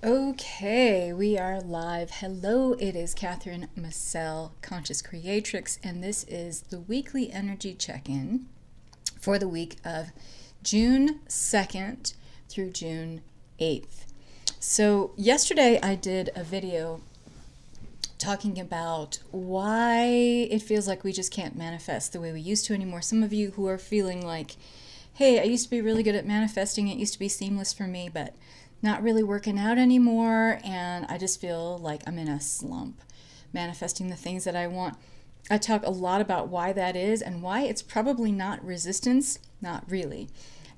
Okay, we are live. Hello, it is Catherine Massell, Conscious Creatrix, and this is the weekly energy check-in for the week of June 2nd through June 8th. So yesterday I did a video talking about why it feels like we just can't manifest the way we used to anymore. Some of you who are feeling like, hey, I used to be really good at manifesting, it used to be seamless for me, but not really working out anymore, and I just feel like I'm in a slump manifesting the things that I want. I talk a lot about why that is and why it's probably not resistance, not really,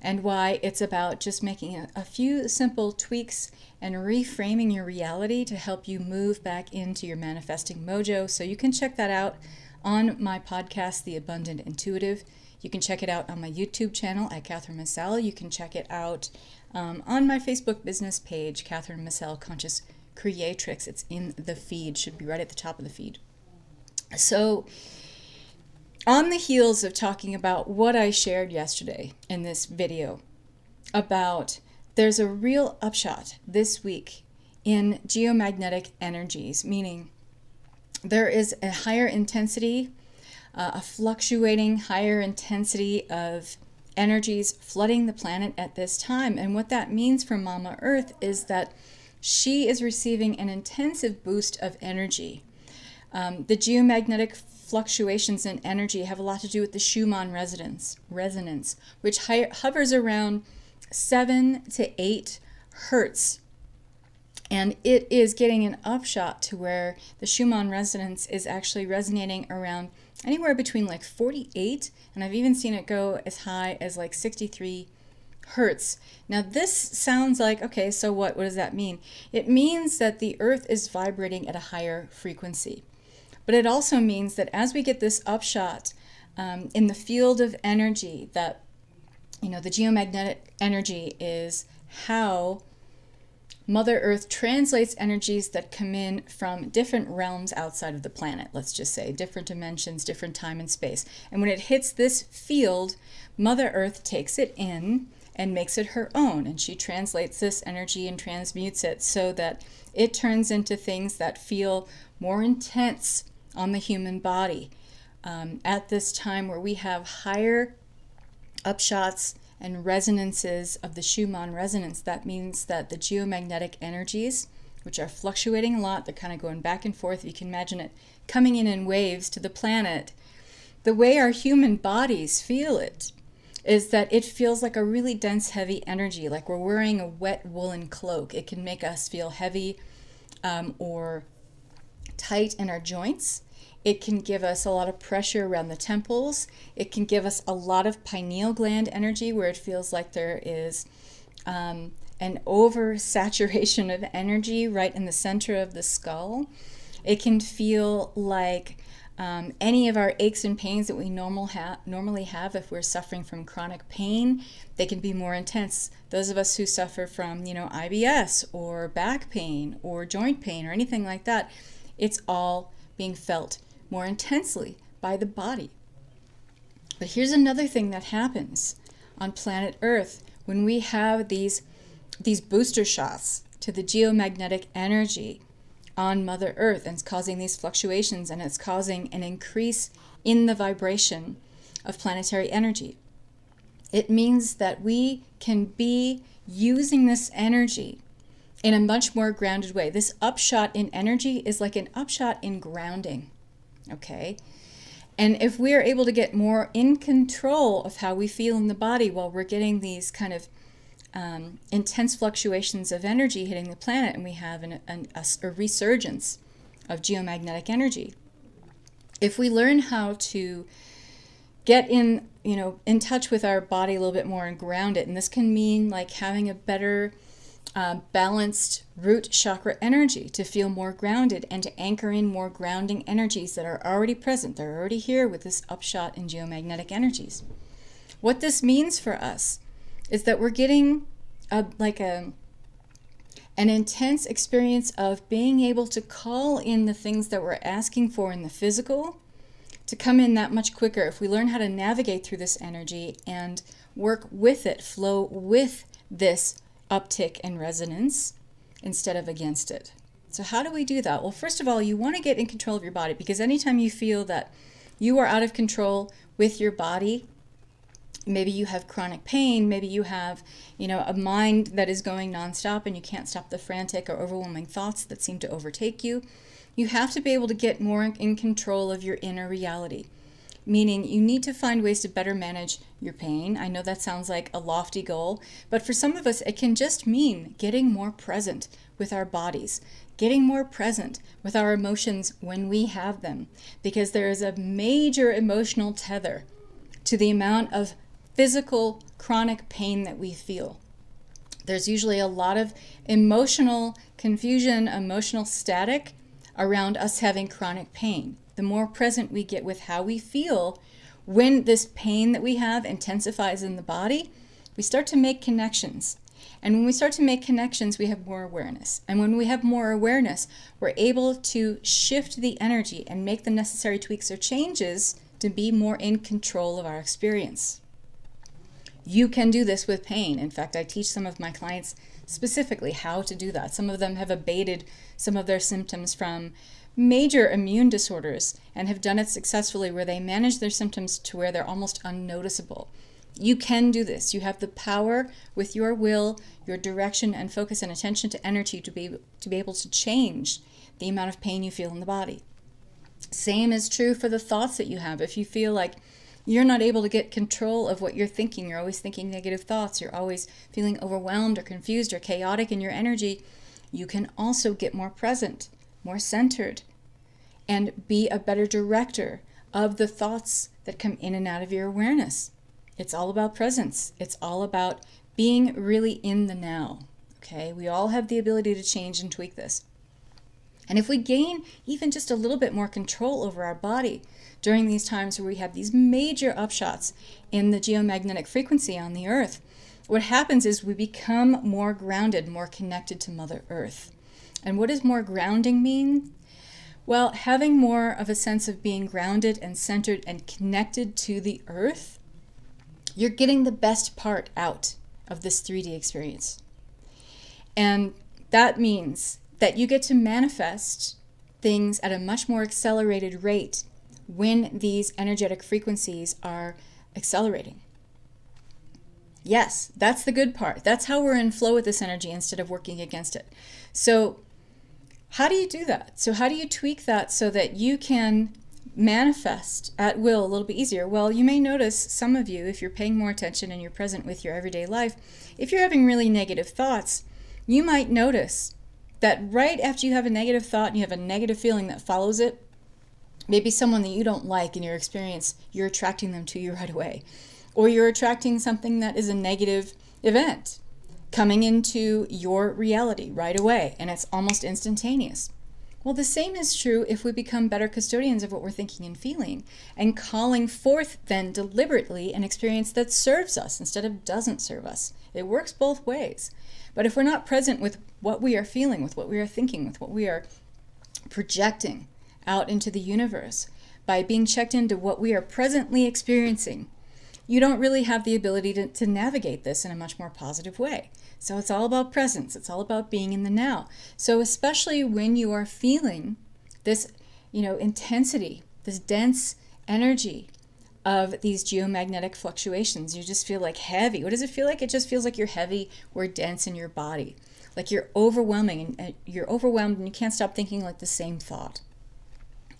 and why it's about just making a few simple tweaks and reframing your reality to help you move back into your manifesting mojo. So you can check that out on my podcast, The Abundant Intuitive. You can check it out on my YouTube channel at Catherine Massell. You can check it out on my Facebook business page, Catherine Massell, Conscious Creatrix. It's in the feed, should be right at the top of the feed. So, on the heels of talking about what I shared yesterday in this video about there's a real upshot this week in geomagnetic energies, meaning there is a higher intensity, a fluctuating higher intensity of energies flooding the planet at this time. And what that means for Mama Earth is that she is receiving an intensive boost of energy. The geomagnetic fluctuations in energy have a lot to do with the Schumann resonance, which hovers around 7 to 8 hertz. And it is getting an upshot to where the Schumann resonance is actually resonating around anywhere between like 48, and I've even seen it go as high as like 63 hertz. Now this sounds like, okay, so what does that mean? It means that the earth is vibrating at a higher frequency. But it also means that as we get this upshot in the field of energy, that, the geomagnetic energy is how Mother Earth translates energies that come in from different realms outside of the planet, let's just say, different dimensions, different time and space. And when it hits this field, Mother Earth takes it in and makes it her own. And she translates this energy and transmutes it so that it turns into things that feel more intense on the human body. At this time where we have higher upshots and resonances of the Schumann resonance, that means that the geomagnetic energies, which are fluctuating a lot, they're kind of going back and forth. You can imagine it coming in waves to the planet. The way our human bodies feel it is that it feels like a really dense, heavy energy, like we're wearing a wet woolen cloak. It can make us feel heavy or tight in our joints. It can give us a lot of pressure around the temples. It can give us a lot of pineal gland energy where it feels like there is an oversaturation of energy right in the center of the skull. It can feel like any of our aches and pains that we normally have if we're suffering from chronic pain, they can be more intense. Those of us who suffer from, IBS or back pain or joint pain or anything like that, it's all being felt more intensely by the body. But here's another thing that happens on planet Earth when we have these booster shots to the geomagnetic energy on Mother Earth, and it's causing these fluctuations, and it's causing an increase in the vibration of planetary energy. It means that we can be using this energy in a much more grounded way. This upshot in energy is like an upshot in grounding. Okay, and if we're able to get more in control of how we feel in the body while we're getting these kind of intense fluctuations of energy hitting the planet, and we have a resurgence of geomagnetic energy, if we learn how to get in touch with our body a little bit more and ground it, and this can mean like having a better balanced root chakra energy to feel more grounded and to anchor in more grounding energies that are already present. They're already here with this upshot in geomagnetic energies. What this means for us is that we're getting an intense experience of being able to call in the things that we're asking for in the physical to come in that much quicker if we learn how to navigate through this energy and work with it, flow with this uptick in resonance instead of against it. So how do we do that? Well, first of all, you want to get in control of your body, because anytime you feel that you are out of control with your body, maybe you have chronic pain, maybe you have, a mind that is going nonstop and you can't stop the frantic or overwhelming thoughts that seem to overtake you, you have to be able to get more in control of your inner reality. Meaning you need to find ways to better manage your pain. I know that sounds like a lofty goal, but for some of us, it can just mean getting more present with our bodies, getting more present with our emotions when we have them, because there is a major emotional tether to the amount of physical chronic pain that we feel. There's usually a lot of emotional confusion, emotional static around us having chronic pain. The more present we get with how we feel when this pain that we have intensifies in the body, we start to make connections. And when we start to make connections, we have more awareness. And when we have more awareness, we're able to shift the energy and make the necessary tweaks or changes to be more in control of our experience. You can do this with pain. In fact, I teach some of my clients specifically how to do that. Some of them have abated some of their symptoms from major immune disorders and have done it successfully, where they manage their symptoms to where they're almost unnoticeable. You can do this. You have the power with your will, your direction, and focus and attention to energy to be able to change the amount of pain you feel in the body. Same is true for the thoughts that you have. If you feel like you're not able to get control of what you're thinking, you're always thinking negative thoughts, you're always feeling overwhelmed or confused or chaotic in your energy, you can also get more present, more centered, and be a better director of the thoughts that come in and out of your awareness. It's all about presence. It's all about being really in the now. Okay? We all have the ability to change and tweak this. And if we gain even just a little bit more control over our body during these times where we have these major upshots in the geomagnetic frequency on the earth, what happens is we become more grounded, more connected to Mother Earth. And what does more grounding mean? Well, having more of a sense of being grounded and centered and connected to the earth, you're getting the best part out of this 3D experience. And that means that you get to manifest things at a much more accelerated rate when these energetic frequencies are accelerating. Yes, that's the good part. That's how we're in flow with this energy instead of working against it. So how do you do that? So how do you tweak that so that you can manifest at will a little bit easier? Well, you may notice, some of you, if you're paying more attention and you're present with your everyday life, if you're having really negative thoughts, you might notice that right after you have a negative thought and you have a negative feeling that follows it, maybe someone that you don't like in your experience, you're attracting them to you right away. Or you're attracting something that is a negative event coming into your reality right away, and it's almost instantaneous. Well, the same is true if we become better custodians of what we're thinking and feeling, and calling forth then deliberately an experience that serves us instead of doesn't serve us. It works both ways. But if we're not present with what we are feeling, with what we are thinking, with what we are projecting out into the universe, by being checked into what we are presently experiencing, you don't really have the ability to navigate this in a much more positive way. So it's all about presence. It's all about being in the now. So especially when you are feeling this, intensity, this dense energy of these geomagnetic fluctuations, you just feel like heavy. What does it feel like? It just feels like you're heavy or dense in your body. Like you're overwhelming, and you're overwhelmed and you can't stop thinking like the same thought.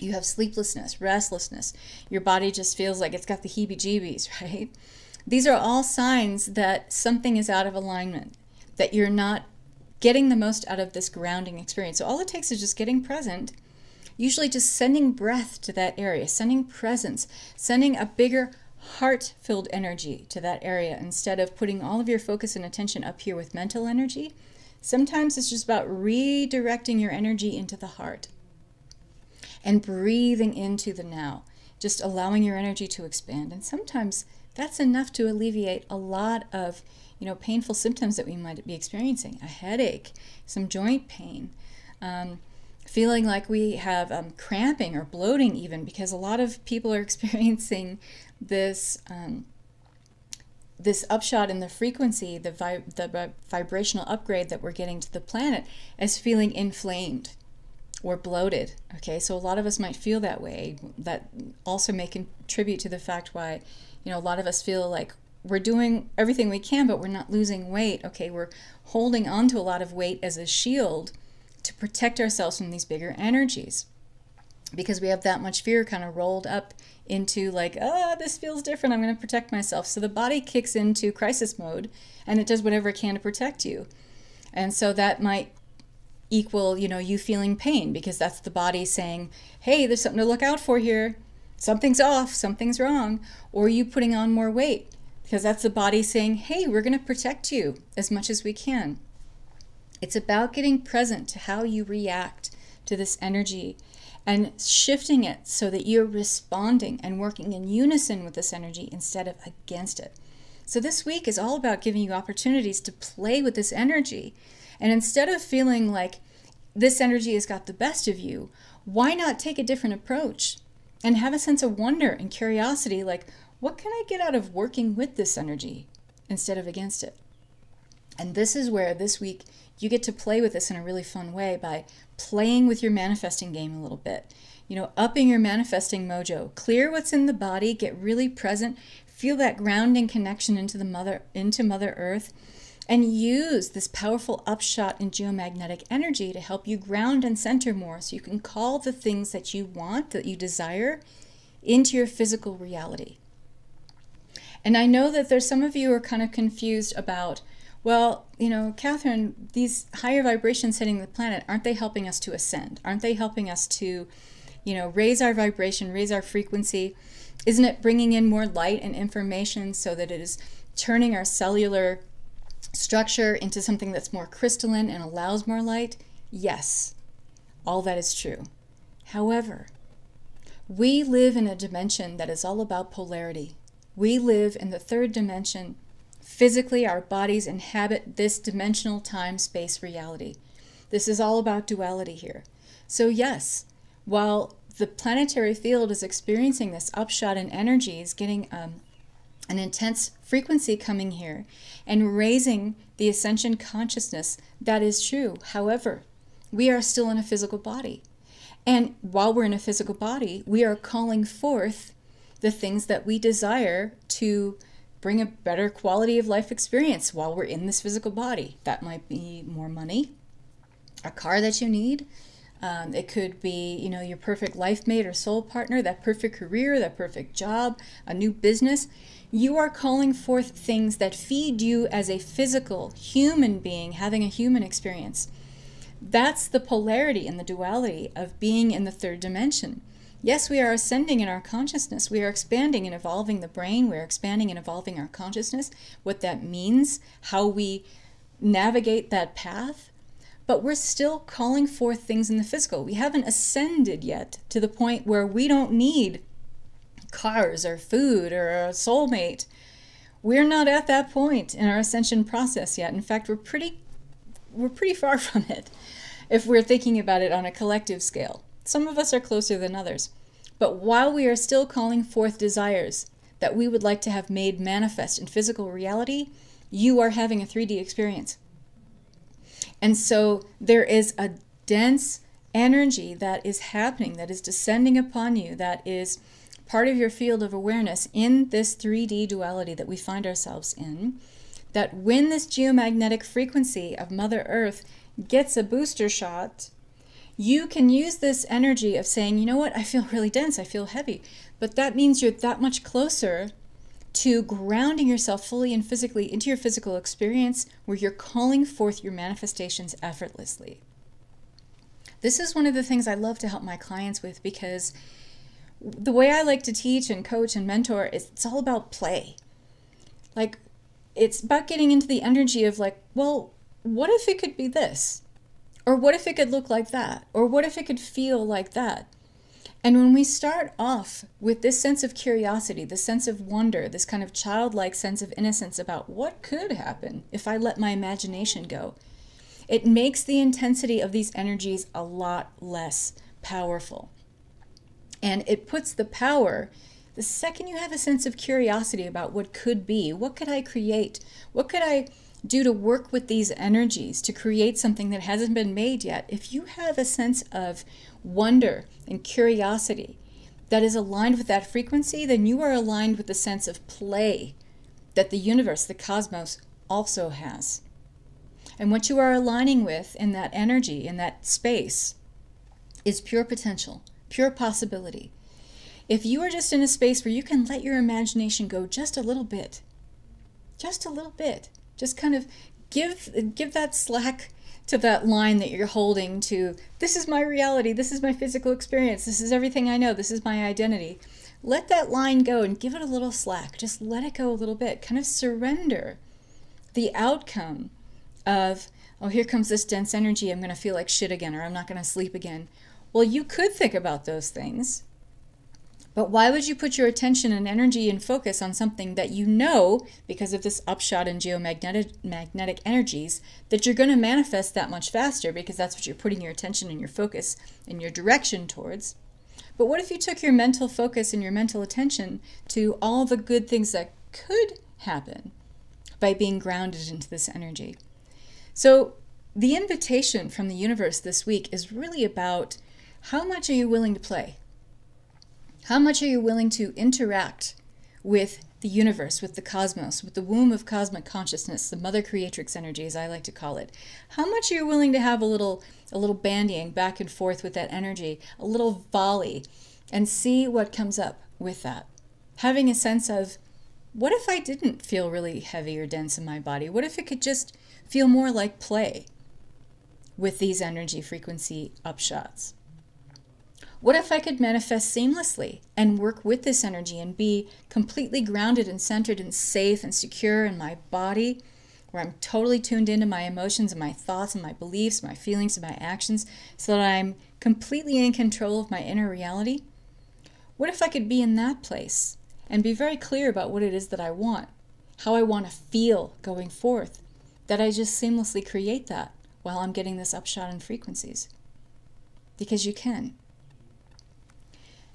You have sleeplessness, restlessness. Your body just feels like it's got the heebie-jeebies, right? These are all signs that something is out of alignment, that you're not getting the most out of this grounding experience. So all it takes is just getting present, usually just sending breath to that area, sending presence, sending a bigger heart-filled energy to that area instead of putting all of your focus and attention up here with mental energy. Sometimes it's just about redirecting your energy into the heart and breathing into the now, just allowing your energy to expand. And sometimes that's enough to alleviate a lot of, painful symptoms that we might be experiencing. A headache, some joint pain, feeling like we have cramping or bloating even, because a lot of people are experiencing this this upshot in the frequency, the vibrational upgrade that we're getting to the planet, as feeling inflamed or bloated. Okay, so a lot of us might feel that way. That also may contribute to the fact why, a lot of us feel like we're doing everything we can, but we're not losing weight. Okay, we're holding on to a lot of weight as a shield to protect ourselves from these bigger energies, because we have that much fear kind of rolled up into like, this feels different, I'm going to protect myself. So the body kicks into crisis mode and it does whatever it can to protect you. And so that might equal, you feeling pain, because that's the body saying, hey, there's something to look out for here. Something's off, something's wrong. Or you putting on more weight, because that's the body saying, hey, we're going to protect you as much as we can. It's about getting present to how you react to this energy and shifting it so that you're responding and working in unison with this energy instead of against it. So this week is all about giving you opportunities to play with this energy. And instead of feeling like this energy has got the best of you, why not take a different approach and have a sense of wonder and curiosity, like, what can I get out of working with this energy instead of against it? And this is where this week you get to play with this in a really fun way by playing with your manifesting game a little bit. Upping your manifesting mojo. Clear what's in the body, get really present, feel that grounding connection into Mother Earth, and use this powerful upshot in geomagnetic energy to help you ground and center more, so you can call the things that you want, that you desire, into your physical reality. And I know that there's some of you who are kind of confused about, well, Catherine, these higher vibrations hitting the planet, aren't they helping us to ascend? Aren't they helping us to, raise our vibration, raise our frequency? Isn't it bringing in more light and information so that it is turning our cellular structure into something that's more crystalline and allows more light? Yes, all that is true. However, we live in a dimension that is all about polarity. We live in the third dimension. Physically, our bodies inhabit this dimensional time-space reality. This is all about duality here. So yes, while the planetary field is experiencing this upshot in energies, getting an intense frequency coming here and raising the ascension consciousness, that is true. However, we are still in a physical body. And while we're in a physical body, we are calling forth the things that we desire to bring a better quality of life experience while we're in this physical body. That might be more money, a car that you need. It could be, your perfect life mate or soul partner, that perfect career, that perfect job, a new business. You are calling forth things that feed you as a physical human being, having a human experience. That's the polarity and the duality of being in the third dimension. Yes, we are ascending in our consciousness. We are expanding and evolving the brain. We're expanding and evolving our consciousness, what that means, how we navigate that path. But we're still calling forth things in the physical. We haven't ascended yet to the point where we don't need cars or food or a soulmate. We're not at that point in our ascension process yet. In fact, we're pretty far from it if we're thinking about it on a collective scale. Some of us are closer than others. But while we are still calling forth desires that we would like to have made manifest in physical reality, you are having a 3D experience. And so there is a dense energy that is happening, that is descending upon you, that is part of your field of awareness in this 3D duality that we find ourselves in, that when this geomagnetic frequency of Mother Earth gets a booster shot, you can use this energy of saying, you know what, I feel really dense, I feel heavy. But that means you're that much closer to grounding yourself fully and physically into your physical experience, where you're calling forth your manifestations effortlessly. This is one of the things I love to help my clients with, because the way I like to teach and coach and mentor is it's all about play. Like, it's about getting into the energy of like, well, what if it could be this? Or what if it could look like that? Or what if it could feel like that? And when we start off with this sense of curiosity, this sense of wonder, this kind of childlike sense of innocence about what could happen if I let my imagination go, it makes the intensity of these energies a lot less powerful. And it puts the power the second you have a sense of curiosity about what could be, what could I create? What could I do to work with these energies to create something that hasn't been made yet? If you have a sense of wonder and curiosity that is aligned with that frequency, then you are aligned with the sense of play that the universe, the cosmos, also has. And what you are aligning with in that energy, in that space, is pure potential, pure possibility. If you are just in a space where you can let your imagination go just a little bit, just kind of give that slack to that line that you're holding to, this is my reality, this is my physical experience, this is everything I know, this is my identity. Let that line go and give it a little slack. Just let it go a little bit. Kind of surrender the outcome of, oh, here comes this dense energy, I'm going to feel like shit again, or I'm not going to sleep again. Well, you could think about those things, but why would you put your attention and energy and focus on something that you know, because of this upshot in geomagnetic energies, that you're going to manifest that much faster, because that's what you're putting your attention and your focus and your direction towards? But what if you took your mental focus and your mental attention to all the good things that could happen by being grounded into this energy? So the invitation from the universe this week is really about, how much are you willing to play? How much are you willing to interact with the universe, with the cosmos, with the womb of cosmic consciousness, the mother creatrix energy, as I like to call it? How much are you willing to have a little bandying back and forth with that energy, a little volley, and see what comes up with that? Having a sense of, what if I didn't feel really heavy or dense in my body? What if it could just feel more like play with these energy frequency upshots? What if I could manifest seamlessly and work with this energy and be completely grounded and centered and safe and secure in my body, where I'm totally tuned into my emotions and my thoughts and my beliefs, my feelings and my actions, so that I'm completely in control of my inner reality? What if I could be in that place and be very clear about what it is that I want, how I want to feel going forth, that I just seamlessly create that while I'm getting this upshot in frequencies? Because you can.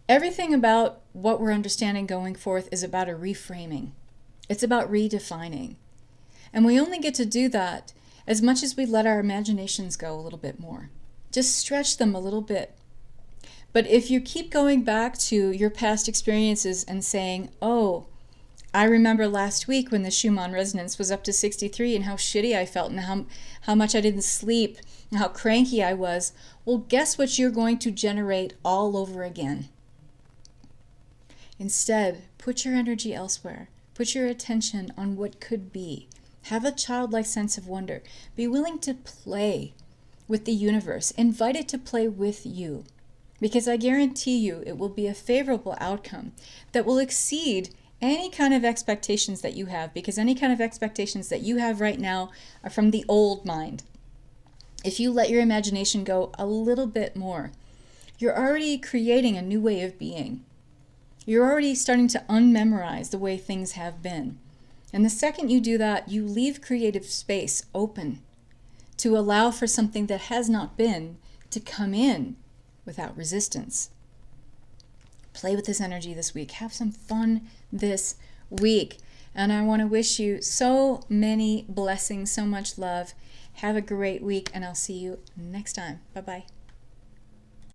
Everything about what we're understanding going forth is about a reframing. It's about redefining. And we only get to do that as much as we let our imaginations go a little bit more. Just stretch them a little bit. But if you keep going back to your past experiences and saying, oh, I remember last week when the Schumann Resonance was up to 63 and how shitty I felt and how much I didn't sleep and how cranky I was, well, guess what you're going to generate all over again? Instead, put your energy elsewhere. Put your attention on what could be. Have a childlike sense of wonder. Be willing to play with the universe. Invite it to play with you. Because I guarantee you it will be a favorable outcome that will exceed any kind of expectations that you have, because any kind of expectations that you have right now are from the old mind. If you let your imagination go a little bit more, you're already creating a new way of being. You're already starting to unmemorize the way things have been. And the second you do that, you leave creative space open to allow for something that has not been to come in without resistance. Play with this energy this week. Have some fun this week. And I want to wish you so many blessings, so much love. Have a great week, and I'll see you next time. Bye-bye.